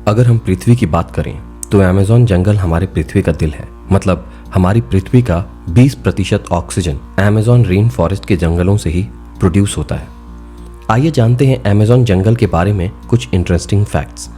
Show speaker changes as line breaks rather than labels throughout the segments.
अगर हम पृथ्वी की बात करें तो अमेज़न जंगल हमारे पृथ्वी का दिल है। मतलब हमारी पृथ्वी का 20% ऑक्सीजन अमेज़न रेन फॉरेस्ट के जंगलों से ही प्रोड्यूस होता है। आइए जानते हैं अमेज़न जंगल के बारे में कुछ इंटरेस्टिंग फैक्ट्स।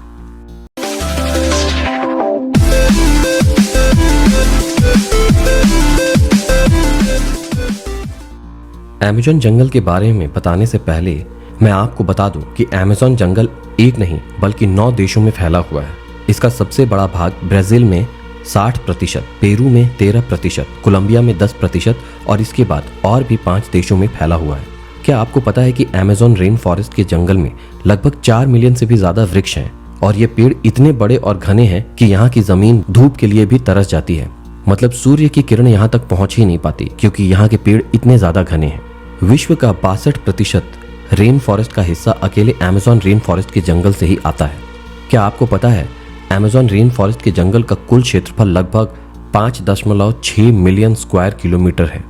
अमेज़न जंगल के बारे में बताने से पहले मैं आपको बता दूं कि अमेज़न जंगल एक नहीं बल्कि 9 देशों में फैला हुआ है। इसका सबसे बड़ा भाग ब्राजील में 60%, पेरू में 13%, कोलंबिया में 10% और इसके बाद और भी 5 देशों में फैला हुआ है। क्या आपको पता है कि अमेज़न रेन फॉरेस्ट के जंगल में लगभग 4 मिलियन से भी ज्यादा वृक्ष हैं और ये पेड़ इतने बड़े और घने हैं कि यहाँ की जमीन धूप के लिए भी तरस जाती है। मतलब सूर्य की किरण यहाँ तक पहुंच ही नहीं पाती क्योंकि यहाँ के पेड़ इतने ज्यादा घने हैं। विश्व का 62% रेन फॉरेस्ट का हिस्सा अकेले अमेज़न रेन फॉरेस्ट के जंगल से ही आता है। क्या आपको पता है अमेज़न रेन फॉरेस्ट के जंगल का कुल क्षेत्रफल लगभग 5.6 मिलियन स्क्वायर किलोमीटर है,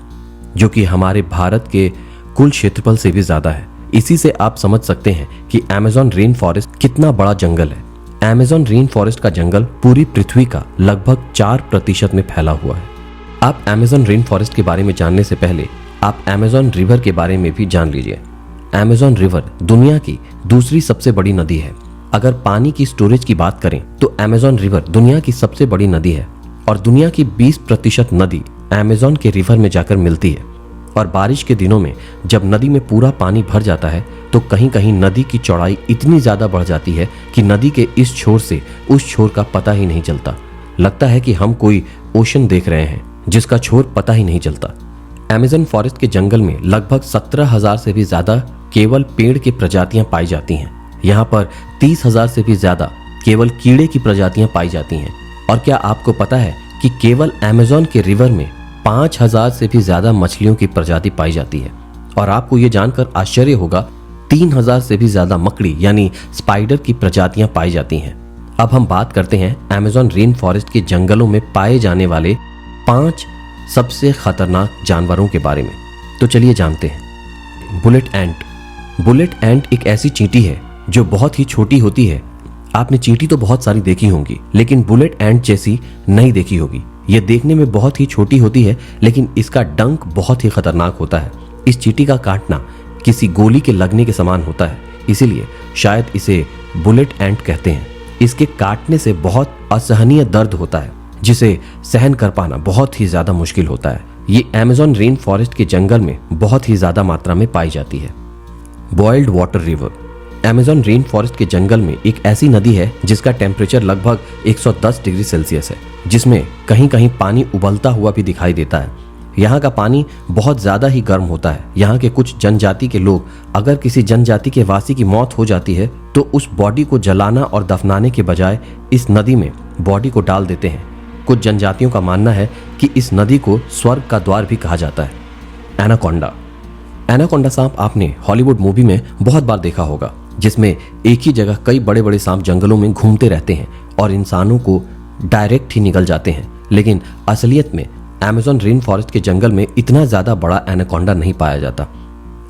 जो कि हमारे भारत के कुल क्षेत्रफल से भी ज्यादा है। इसी से आप समझ सकते हैं कि अमेज़न रेन फॉरेस्ट कितना बड़ा जंगल है। अमेज़न रेन फॉरेस्ट का जंगल पूरी पृथ्वी का लगभग 4% में फैला हुआ है। आप अमेज़न रेन फॉरेस्ट के बारे में जानने से पहले आप अमेज़न रिवर के बारे में भी जान लीजिए। अमेज़न रिवर दुनिया की दूसरी सबसे बड़ी नदी है। अगर पानी की स्टोरेज की बात करें तो अमेज़न रिवर दुनिया की सबसे बड़ी नदी है और दुनिया की 20% नदी अमेज़न के रिवर में जाकर मिलती है। और बारिश के दिनों में जब नदी में पूरा पानी भर जाता है तो कहीं कहीं नदी की चौड़ाई इतनी ज्यादा बढ़ जाती है कि नदी के इस छोर से उस छोर का पता ही नहीं चलता। लगता है कि हम कोई ओशन देख रहे हैं जिसका छोर पता ही नहीं चलता। अमेज़न फॉरेस्ट के जंगल में लगभग 17,000 से भी ज्यादा केवल पेड़ की प्रजातियां पाई जाती हैं। यहाँ पर 30,000 से भी ज्यादा केवल कीड़े की प्रजातियां पाई जाती हैं। और क्या आपको पता है कि केवल अमेज़न के रिवर में 5,000 से भी ज्यादा मछलियों की प्रजाति पाई जाती है। और आपको ये जानकर आश्चर्य होगा 3,000 से भी ज्यादा मकड़ी यानी स्पाइडर की प्रजातियां पाई जाती हैं। अब हम बात करते हैं अमेज़न रेन फॉरेस्ट के जंगलों में पाए जाने वाले 5 सबसे खतरनाक जानवरों के बारे में। तो चलिए जानते हैं। बुलेट एंट। बुलेट एंट एक ऐसी चींटी है जो बहुत ही छोटी होती है। आपने चींटी तो बहुत सारी देखी होंगी लेकिन बुलेट एंट जैसी नहीं देखी होगी। यह देखने में बहुत ही छोटी होती है लेकिन इसका डंक बहुत ही खतरनाक होता है। इस चींटी का काटना किसी गोली के लगने के समान होता है, इसीलिए शायद इसे बुलेट एंट कहते हैं। इसके काटने से बहुत असहनीय दर्द होता है जिसे सहन कर पाना बहुत ही ज्यादा मुश्किल होता है। ये अमेज़न रेन फॉरेस्ट के जंगल में बहुत ही ज्यादा मात्रा में पाई जाती है। Boiled water river. Amazon rain forest के जंगल में एक ऐसी नदी है जिसका टेम्परेचर लगभग 110 डिग्री सेल्सियस है, जिसमें कहीं कहीं पानी उबलता हुआ भी दिखाई देता है। यहाँ का पानी बहुत ज्यादा ही गर्म होता है। यहाँ के कुछ जनजाति के लोग अगर किसी जनजाति के वासी की मौत हो जाती है तो उस बॉडी को जलाना और दफनाने के बजाय इस नदी में बॉडी को डाल देते हैं। कुछ जनजातियों का मानना है कि इस नदी को स्वर्ग का द्वार भी कहा जाता है। एनाकोंडा। एनाकोंडा सांप आपने हॉलीवुड मूवी में बहुत बार देखा होगा, जिसमें एक ही जगह कई बड़े बड़े सांप जंगलों में घूमते रहते हैं और इंसानों को डायरेक्ट ही निगल जाते हैं। लेकिन असलियत में अमेज़न रेन फॉरेस्ट के जंगल में इतना ज्यादा बड़ा एनाकोंडा नहीं पाया जाता।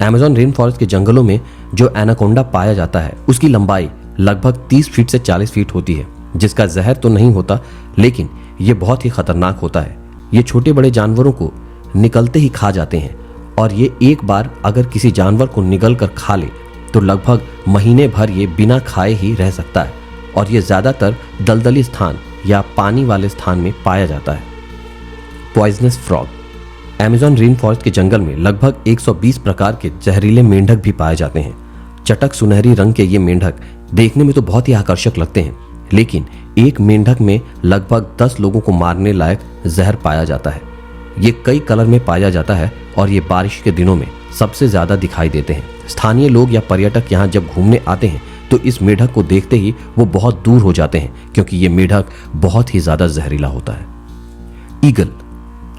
अमेज़न रेन फॉरेस्ट के जंगलों में जो एनाकोंडा पाया जाता है उसकी लंबाई लगभग 30 फीट से 40 फीट होती है, जिसका जहर तो नहीं होता लेकिन ये बहुत ही खतरनाक होता है। ये छोटे बड़े जानवरों को निकलते ही खा जाते हैं और ये एक बार अगर किसी जानवर को निगल कर खा ले तो लगभग महीने भर ये बिना खाए ही रह सकता है और ये ज्यादातर दलदली स्थान या पानी वाले स्थान में पाया जाता है। Poisonous frog. Amazon rain forest के जंगल में लगभग 120 प्रकार के जहरीले मेंढक भी पाए जाते हैं। चटक सुनहरी रंग के ये मेंढक देखने में तो बहुत ही आकर्षक लगते हैं, लेकिन एक मेंढक में लगभग 10 लोगों को मारने लायक जहर पाया जाता है। ये कई कलर में पाया जाता है और ये बारिश के दिनों में सबसे ज्यादा दिखाई देते हैं। स्थानीय लोग या पर्यटक यहाँ जब घूमने आते हैं तो इस मेंढक को देखते ही वो बहुत दूर हो जाते हैं क्योंकि ये मेंढक बहुत ही ज्यादा जहरीला होता है। ईगल।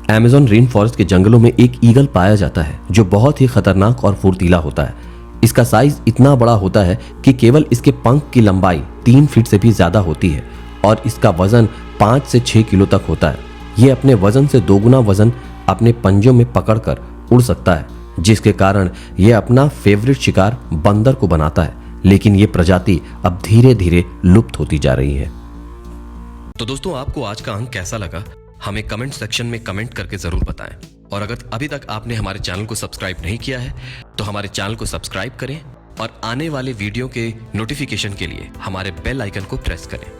अमेज़न रेन फॉरेस्ट के जंगलों में एक ईगल पाया जाता है जो बहुत ही खतरनाक और फुर्तीला होता है। इसका साइज इतना बड़ा होता है कि केवल इसके पंख की लंबाई 3 फीट से भी ज्यादा होती है और इसका वजन 5 से 6 किलो तक होता है। ये अपने वजन से दोगुना वजन अपने पंजों में पकड़कर उड़ सकता है, जिसके कारण यह अपना फेवरेट शिकार बंदर को बनाता है। लेकिन ये प्रजाति अब धीरे धीरे लुप्त होती जा रही है। तो दोस्तों, आपको आज का अंक कैसा लगा हमें कमेंट सेक्शन में कमेंट करके जरूर बताएं। और अगर अभी तक आपने हमारे चैनल को सब्सक्राइब नहीं किया है तो हमारे चैनल को सब्सक्राइब करें और आने वाले वीडियो के नोटिफिकेशन के लिए हमारे बेल आइकन को प्रेस करें।